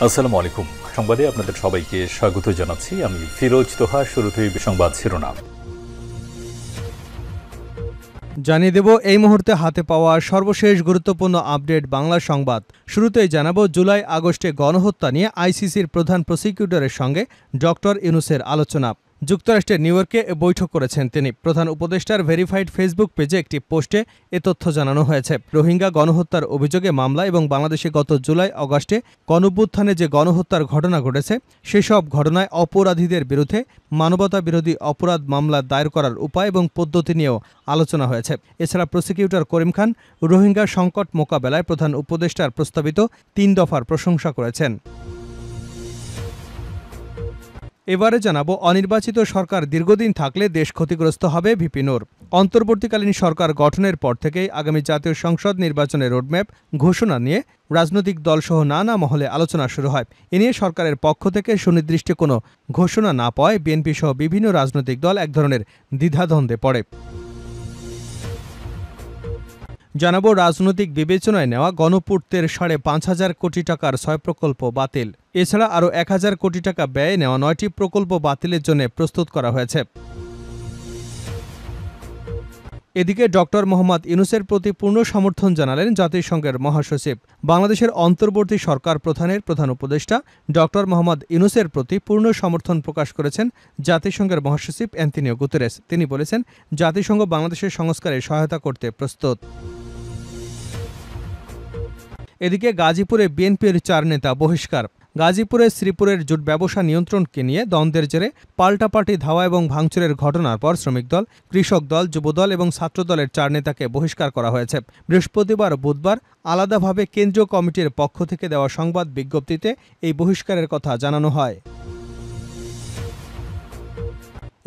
আসসালামু আলাইকুম। সংবাদে আপনাদের সবাইকে স্বাগত জানাচ্ছি। আমি ফিরোজ তোহা। শুরুতেই সংবাদ শিরোনাম জানিয়ে দেব এই মুহূর্তে হাতে পাওয়া সর্বশেষ গুরুত্বপূর্ণ আপডেট বাংলা সংবাদ। শুরুতেই জানাবো জুলাই আগস্টে গণহত্যা নিয়ে আইসিসির প্রধান প্রসিকিউটরের সঙ্গে ডক্টর ইউনূসের আলোচনা। যুক্তরাষ্ট্রের নিউ ইয়র্কে বৈঠক করেছেন তিনি। প্রধান উপদেষ্টার ভেরিফাইড ফেসবুক পেজে একটি পোস্টে এ তথ্য জানানো হয়েছে। রোহিঙ্গা গণহত্যার অভিযোগে মামলা এবং বাংলাদেশে গত জুলাই আগস্টে গণঅভ্যুত্থানে যে গণহত্যার ঘটনা ঘটেছে সেসব ঘটনায় অপরাধীদের বিরুদ্ধে মানবতাবিরোধী অপরাধ মামলা দায়ের করার উপায় এবং পদ্ধতি নিয়েও আলোচনা হয়েছে। এছাড়া প্রসিকিউটর করিম খান রোহিঙ্গা সংকট মোকাবেলায় প্রধান উপদেষ্টার প্রস্তাবিত ৩ দফার প্রশংসা করেছেন। এবারে জানাবো অনির্বাচিত সরকার দীর্ঘদিন থাকলে দেশ ক্ষতিগ্রস্ত হবে ভিপি নূর। অন্তর্বর্তীকালীন সরকার গঠনের পর থেকেই আগামী জাতীয় সংসদ নির্বাচনের রোডম্যাপ ঘোষণা নিয়ে রাজনৈতিক দলসহ নানা মহলে আলোচনা শুরু হয়। এ নিয়ে সরকারের পক্ষ থেকে সুনির্দিষ্ট কোনো ঘোষণা না পাওয়ায় বিএনপি সহ বিভিন্ন রাজনৈতিক দল এক ধরনের দ্বিধাদ্বন্দ্বে পড়ে। জানাবো রাজনৈতিক বিবেচনায় নেওয়া গণপূর্তের ৫,৫০০ কোটি টাকার ৬ প্রকল্প বাতিল। এছাড়া আরও ১,০০০ কোটি টাকা ব্যয়ে নেওয়া ৯টি প্রকল্প বাতিলের জন্য প্রস্তুত করা হয়েছে। এদিকে ডক্টর মোহাম্মদ ইউনূসের প্রতি পূর্ণ সমর্থন জানালেন জাতিসংঘের মহাসচিব। বাংলাদেশের অন্তর্বর্তী সরকার প্রধানের প্রধান উপদেষ্টা ডক্টর মোহাম্মদ ইউনূসের প্রতি পূর্ণ সমর্থন প্রকাশ করেছেন জাতিসংঘের মহাসচিব অ্যান্তোনিও গুতেরেস। তিনি বলেছেন, জাতিসংঘ বাংলাদেশের সংস্কারে সহায়তা করতে প্রস্তুত। এদিকে গাজীপুরে বিএনপির ৪ নেতা বহিষ্কার। গাজীপুরে শ্রীপুরের জুট ব্যবসা নিয়ন্ত্রণকে নিয়ে দ্বন্দ্বের জেরে পাল্টাপাল্টি ধাওয়া এবং ভাঙচুরের ঘটনার পর শ্রমিক দল, কৃষক দল, যুবদল এবং ছাত্রদলের ৪ নেতাকে বহিষ্কার করা হয়েছে। বৃহস্পতিবার ও বুধবার আলাদাভাবে কেন্দ্রীয় কমিটির পক্ষ থেকে দেওয়া সংবাদ বিজ্ঞপ্তিতে এই বহিষ্কারের কথা জানানো হয়।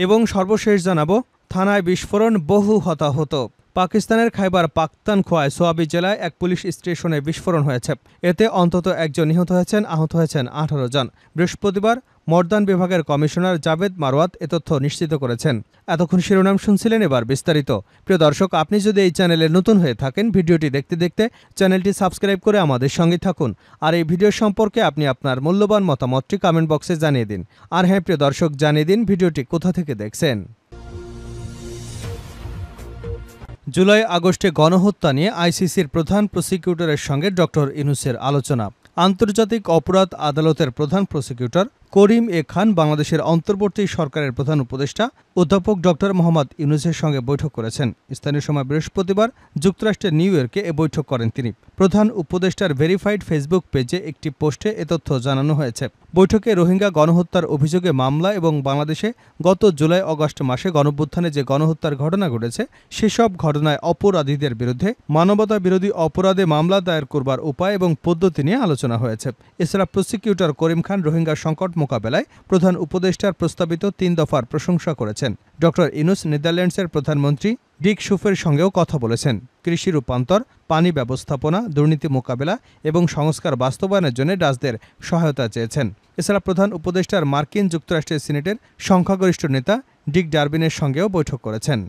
এবং সর্বশেষ জানাবো থানায় বিস্ফোরণ, বহু হতাহত। পাকিস্তানের খাইবার পাখতুনখোয়ায় সোয়াবি জেলায় এক পুলিশ স্টেশনে বিস্ফোরণ হয়েছে। এতে অন্তত একজন নিহত হয়েছেন, আহত হয়েছেন ১৮ জন। বৃহস্পতিবার মর্দান বিভাগের কমিশনার জাভেদ মারওয়াত এ তথ্য নিশ্চিত করেছেন। এতক্ষণ শিরোনাম শুনছিলেন, এবার বিস্তারিত। প্রিয় দর্শক, আপনি যদি এই চ্যানেলে নতুন হয়ে থাকেন, ভিডিওটি দেখতে দেখতে চ্যানেলটি সাবস্ক্রাইব করে আমাদের সঙ্গে থাকুন। আর এই ভিডিও সম্পর্কে আপনি আপনার মূল্যবান মতামতটি কমেন্ট বক্সে জানিয়ে দিন। আর হ্যাঁ প্রিয় দর্শক, জানিয়ে দিন ভিডিওটি কোথা থেকে দেখছেন। জুলাই আগস্টে গণহত্যা নিয়ে আইসিসির প্রধান প্রসিকিউটরের সঙ্গে ডক্টর ইউনূসের আলোচনা। আন্তর্জাতিক অপরাধ আদালতের প্রধান প্রসিকিউটর করিম এ খান বাংলাদেশের অন্তর্বর্তী সরকারের প্রধান উপদেষ্টা অধ্যাপক ডক্টর মোহাম্মদ ইউনূসের সঙ্গে বৈঠক করেছেন। স্থানীয় সময় বৃহস্পতিবার যুক্তরাষ্ট্রের নিউ ইয়র্কে এ বৈঠক করেন তিনি। প্রধান উপদেষ্টার ভেরিফাইড ফেসবুক পেজে একটি পোস্টে এ তথ্য জানানো হয়েছে। বৈঠকে রোহিঙ্গা গণহত্যার অভিযোগে মামলা এবং বাংলাদেশে গত জুলাই আগস্ট মাসে গণঅভ্যুত্থানে যে গণহত্যার ঘটনা ঘটেছে সেসব ঘটনায় অপরাধীদের বিরুদ্ধে মানবতা বিরোধী অপরাধে মামলা দায়ের করবার উপায় এবং পদ্ধতি নিয়ে আলোচনা হয়েছে। এছাড়া প্রসিকিউটর করিম খান রোহিঙ্গা সংকট মোকাবেলায় প্রধান উপদেষ্টার প্রস্তাবিত ৩ দফার প্রশংসা করেছেন। ডক্টর ইউনূস নেদারল্যান্ডসের প্রধানমন্ত্রী ডিক শুফের সঙ্গেও কথা বলেছেন। কৃষি রূপান্তর, পানি ব্যবস্থাপনা, দুর্নীতি মোকাবেলা এবং সংস্কার বাস্তবায়নের জন্য ডাচদের সহায়তা চেয়েছেন। এছাড়া প্রধান উপদেষ্টার মার্কিন যুক্তরাষ্ট্রের সিনেটের সংখ্যাগরিষ্ঠ নেতা ডিক ডারবিনের সঙ্গেও বৈঠক করেছেন।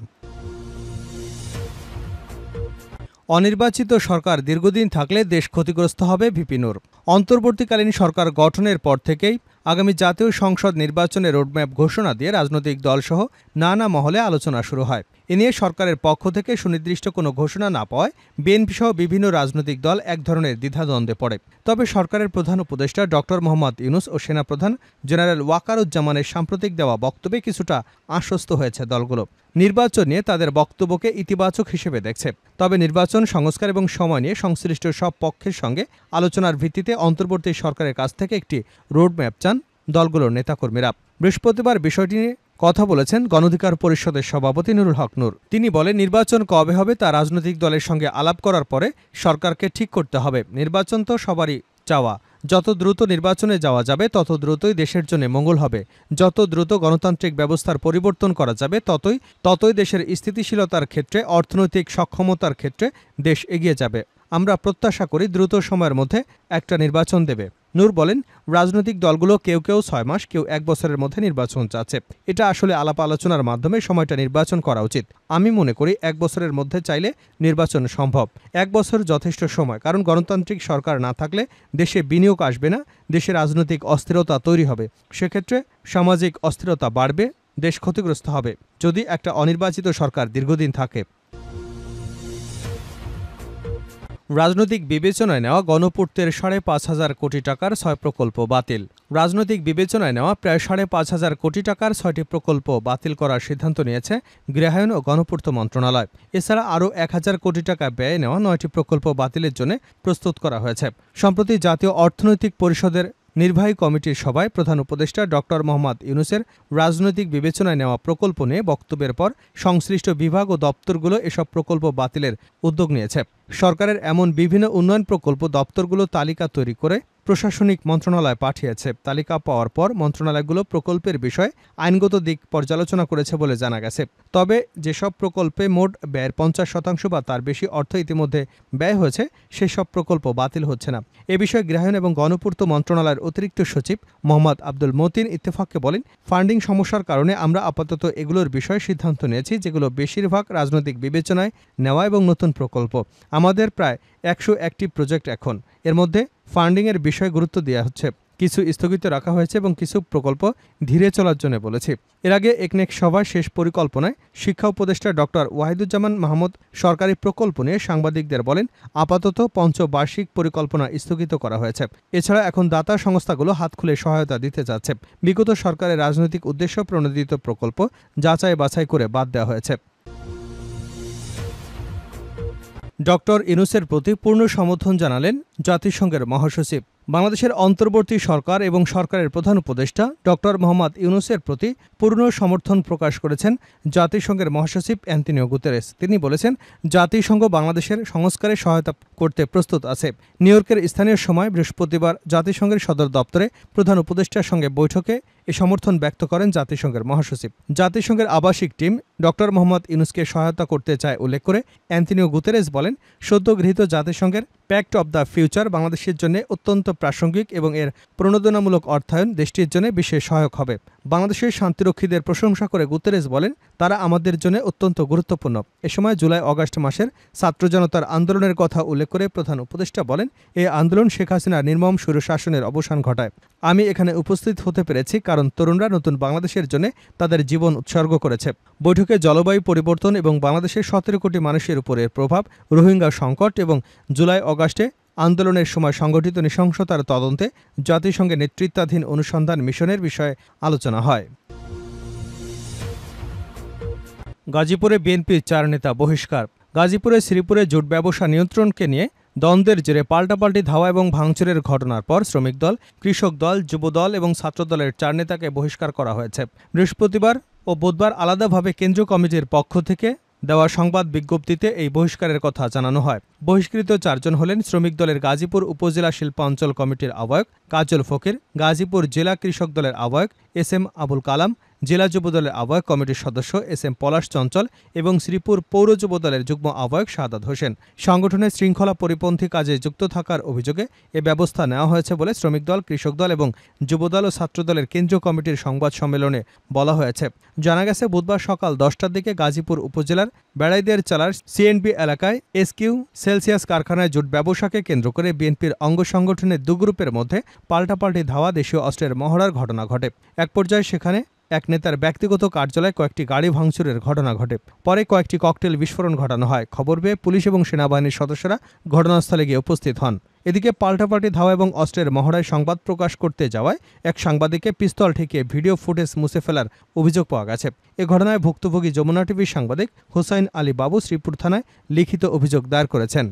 অনির্বাচিত সরকার দীর্ঘদিন থাকলে দেশ ক্ষতিগ্রস্ত হবে ভিপি নূর। অন্তর্বর্তীকালীন সরকার গঠনের পর থেকেই আগামী জাতীয় সংসদ নির্বাচনের রোডম্যাপ ঘোষণা দিয়ে রাজনৈতিক দলসহ নানা মহলে আলোচনা শুরু হয়। এ নিয়ে সরকারের পক্ষ থেকে সুনির্দিষ্ট কোনো ঘোষণা না পাওয়ায় বিএনপি সহ বিভিন্ন রাজনৈতিক দল এক ধরনের দ্বিধাদ্বন্দ্বে পড়ে। তবে সরকারের প্রধান উপদেষ্টা ডক্টর মোহাম্মদ ইউনূস ও সেনাপ্রধান জেনারেল ওয়াকারুজ্জামানের সাম্প্রতিক দেওয়া বক্তব্যে কিছুটা আশ্বস্ত হয়েছে দলগুলো। নির্বাচন নিয়ে তাদের বক্তব্যকে ইতিবাচক হিসেবে দেখছে। তবে নির্বাচন সংস্কার এবং সময় নিয়ে সংশ্লিষ্ট সব পক্ষের সঙ্গে আলোচনার ভিত্তিতে অন্তর্বর্তী সরকারের কাছ থেকে একটি রোডম্যাপ চান দলগুলোর নেতাকর্মীরা। বৃহস্পতিবার বিষয়টি নিয়ে কথা বলেছেন গণঅধিকার পরিষদের সভাপতি নুরুল হক নূর। তিনি বলেন, নির্বাচন কবে হবে তা রাজনৈতিক দলের সঙ্গে আলাপ করার পরে সরকারকে ঠিক করতে হবে। নির্বাচন তো সবারই চাওয়া। যত দ্রুত নির্বাচনে যাওয়া যাবে তত দ্রুতই দেশের জন্য মঙ্গল হবে। যত দ্রুত গণতান্ত্রিক ব্যবস্থার পরিবর্তন করা যাবে ততই দেশের স্থিতিশীলতার ক্ষেত্রে, অর্থনৈতিক সক্ষমতার ক্ষেত্রে দেশ এগিয়ে যাবে। আমরা প্রত্যাশা করি দ্রুত সময়ের মধ্যে একটা নির্বাচন দেবে। নূর বলেন, রাজনৈতিক দলগুলো কেউ 6 মাস, কেউ 1 বছরের মধ্যে নির্বাচন চাচ্ছে। এটা আসলে আলাপ আলোচনার মাধ্যমে সময়টা নির্বাচন করা উচিত। আমি মনে করি 1 বছরের মধ্যে চাইলে নির্বাচন সম্ভব। 1 বছর যথেষ্ট সময়, কারণ গণতান্ত্রিক সরকার না থাকলে দেশে বিনিয়োগ আসবে না, দেশে রাজনৈতিক অস্থিরতা তৈরি হবে। সেক্ষেত্রে সামাজিক অস্থিরতা বাড়বে, দেশ ক্ষতিগ্রস্ত হবে যদি একটা অনির্বাচিত সরকার দীর্ঘদিন থাকে। রাজনৈতিক বিবেচনায় নেওয়া গণপূর্তের 5,500 কোটি টাকার 6 প্রকল্প বাতিল। রাজনৈতিক বিবেচনায় নেওয়া প্রায় 5,500 কোটি টাকার 6টি প্রকল্প বাতিল করার সিদ্ধান্ত নিয়েছে গৃহায়ন ও গণপূর্ত মন্ত্রণালয়। এছাড়া আরও 1,000 কোটি টাকা ব্যয়ে নেওয়া 9টি প্রকল্প বাতিলের জন্য প্রস্তুত করা হয়েছে। সম্প্রতি জাতীয় অর্থনৈতিক পরিষদের নির্বাহী কমিটির সভায় প্রধান উপদেষ্টা ডক্টর মোহাম্মদ ইউনূসের রাজনৈতিক বিবেচনায় নেওয়া প্রকল্প নিয়ে বক্তব্যের পর সংশ্লিষ্ট বিভাগ ও দপ্তরগুলো এসব প্রকল্প বাতিলের উদ্যোগ নিয়েছে। সরকারের এমন বিভিন্ন উন্নয়ন প্রকল্প দপ্তরগুলো তালিকা তৈরি করে প্রশাসনিক মন্ত্রণালয় পাঠিয়েছে। তালিকা পাওয়ার পর মন্ত্রণালয়গুলো প্রকল্পের বিষয়ে আইনগত দিক পর্যালোচনা করেছে বলে জানা গেছে। তবে যেসব প্রকল্পে মোট ব্যয়ের 50% বা তার বেশি অর্থ ইতিমধ্যে ব্যয় হয়েছে, সেসব প্রকল্প বাতিল হচ্ছে না। এ বিষয়ে গৃহায়ন এবং গণপূর্ত মন্ত্রণালয়ের অতিরিক্ত সচিব মোহাম্মদ আব্দুল মতিন ইত্তেফাককে বলেন, ফান্ডিং সমস্যার কারণে আমরা আপাতত এগুলোর বিষয়ে সিদ্ধান্ত নিয়েছি, যেগুলো বেশিরভাগ রাজনৈতিক বিবেচনায় নেওয়া এবং নতুন প্রকল্প। আমাদের প্রায় 101টি প্রজেক্ট এখন, এর মধ্যে ফান্ডিংয়ের বিষয়ে গুরুত্ব দেওয়া হচ্ছে, কিছু স্থগিত রাখা হয়েছে এবং কিছু প্রকল্প ধীরে চলার জন্য বলেছি। এর আগে একনেক সভায় শেষ পরিকল্পনায় শিক্ষা উপদেষ্টা ডক্টর ওয়াহিদুজ্জামান মাহমুদ সরকারি প্রকল্প নিয়ে সাংবাদিকদের বলেন, আপাতত পঞ্চবার্ষিক পরিকল্পনা স্থগিত করা হয়েছে। এছাড়া এখন দাতা সংস্থাগুলো হাত খুলে সহায়তা দিতে যাচ্ছে। বিগত সরকারের রাজনৈতিক উদ্দেশ্য প্রণোদিত প্রকল্প যাচাই বাছাই করে বাদ দেওয়া হয়েছে। ডক্টর ইউনূসের প্রতি পূর্ণ সমর্থন জানালেন জাতিসংঘের মহাসচিব। বাংলাদেশের অন্তর্বর্তী সরকার এবং সরকারের প্রধান উপদেষ্টা ডক্টর মোহাম্মদ ইউনূসের প্রতি পূর্ণ সমর্থন প্রকাশ করেছেন জাতিসংঘের মহাসচিব অ্যান্তোনিও গুতেরেস। তিনি বলেছেন, জাতিসংঘ বাংলাদেশের সংস্কারে সহায়তা করতে প্রস্তুত আছে। নিউ ইয়র্কের স্থানীয় সময় বৃহস্পতিবার জাতিসংঘের সদর দপ্তরে প্রধান উপদেষ্টার সঙ্গে বৈঠকে এ সমর্থন ব্যক্ত করেন জাতিসংঘের মহাসচিব। জাতিসংঘের আবাসিক টিম ডক্টর মোহাম্মদ ইউনূসকে সহায়তা করতে চায় উল্লেখ করে অ্যান্তোনিও গুতেরেস বলেন, সদ্য গৃহীত জাতিসংঘের প্যাক্ট অব দ্য ফিউচার বাংলাদেশের জন্য অত্যন্ত প্রাসঙ্গিক এবং এর প্রণোদনামূলক অর্থায়ন দেশটির জন্য বিশেষ সহায়ক হবে। বাংলাদেশের শান্তিরক্ষীদের প্রশংসা করে গুতেরেস বলেন, তারা আমাদের জন্য অত্যন্ত গুরুত্বপূর্ণ। এ সময় জুলাই-আগস্ট মাসের ছাত্র জনতার আন্দোলনের কথা উল্লেখ করে প্রধান উপদেষ্টা বলেন, এই আন্দোলন শেখ হাসিনার নির্মম স্বৈরশাসনের অবসান ঘটায়। আমি এখানে উপস্থিত হতে পেরেছি কারণ তরুণরা নতুন বাংলাদেশের জন্য তাদের জীবন উৎসর্গ করেছে। বৈঠকে জলবায়ু পরিবর্তন এবং বাংলাদেশের 17 কোটি মানুষের উপরের প্রভাব, রোহিঙ্গা সংকট এবং জুলাই-আগস্টে আন্দোলনের সময় সংগঠিত নৃশংসতার তদন্তে জাতিসংঘের নেতৃত্বাধীন অনুসন্ধান মিশনের বিষয়ে আলোচনা হয়। গাজীপুরে বিএনপির 4 নেতা বহিষ্কার। গাজীপুরে শ্রীপুরে জুট ব্যবসা নিয়ন্ত্রণকে নিয়ে দ্বন্দ্বের জেরে পাল্টাপাল্টি ধাওয়া এবং ভাঙচুরের ঘটনার পর শ্রমিক দল, কৃষক দল, যুবদল এবং ছাত্রদলের 4 নেতাকে বহিষ্কার করা হয়েছে। বৃহস্পতিবার ও বুধবার আলাদাভাবে কেন্দ্রীয় কমিটির পক্ষ থেকে দেওয়া সংবাদ বিজ্ঞপ্তিতে এই বহিষ্কারের কথা জানানো হয়। বহিষ্কৃত 4 জন হলেন শ্রমিক দলের গাজীপুর উপজেলা শিল্পাঞ্চল কমিটির আহ্বায়ক কাজল ফকির, গাজীপুর জেলা কৃষক দলের আহ্বায়ক SM আবুল কালাম, জেলা যুবদলের আহ্বায়ক কমিটির সদস্য SM পলাশ চঞ্চল এবং শ্রীপুর পৌর যুবদলের যুগ্ম আহ্বায়ক শাহাদাত হোসেন। সংগঠনের শৃঙ্খলা পরিপন্থী কাজে যুক্ত থাকার অভিযোগে এ ব্যবস্থা নেওয়া হয়েছে বলে শ্রমিক দল, কৃষক দল এবং যুবদল ও ছাত্রদলের কেন্দ্রীয় কমিটির সংবাদ সম্মেলনে বলা হয়েছে। জানা গেছে, বুধবার সকাল 10টার দিকে গাজীপুর উপজেলার বেড়াইদের চালার CNB এলাকায় SQ সেলসিয়াস কারখানায় জুট ব্যবসাকে কেন্দ্র করে বিএনপির অঙ্গ সংগঠনের 2 গ্রুপের মধ্যে পাল্টাপাল্টি ধাওয়া, দেশীয় অস্ত্রের মহড়ার ঘটনা ঘটে। এক পর্যায়ে সেখানে এক নেতার ব্যক্তিগত কার্যালয়ে কয়েকটি গাড়ি ভাঙচুরের ঘটনা ঘটে। পরে কয়েকটি ককটেল বিস্ফোরণ ঘটানো হয়। খবর পেয়ে পুলিশ এবং সেনাবাহিনীর সদস্যরা ঘটনাস্থলে গিয়ে উপস্থিত হন। এদিকে পাল্টাপাল্টি ধাওয়া এবং অস্ত্রের মহড়ায় সংবাদ প্রকাশ করতে যাওয়ায় এক সাংবাদিককে পিস্তল ঠেকিয়ে ভিডিও ফুটেজ মুছে ফেলার অভিযোগ পাওয়া গেছে। এ ঘটনায় ভুক্তভোগী যমুনা টিভির সাংবাদিক হুসাইন আলী বাবু শ্রীপুর থানায় লিখিত অভিযোগ দায়ের করেছেন।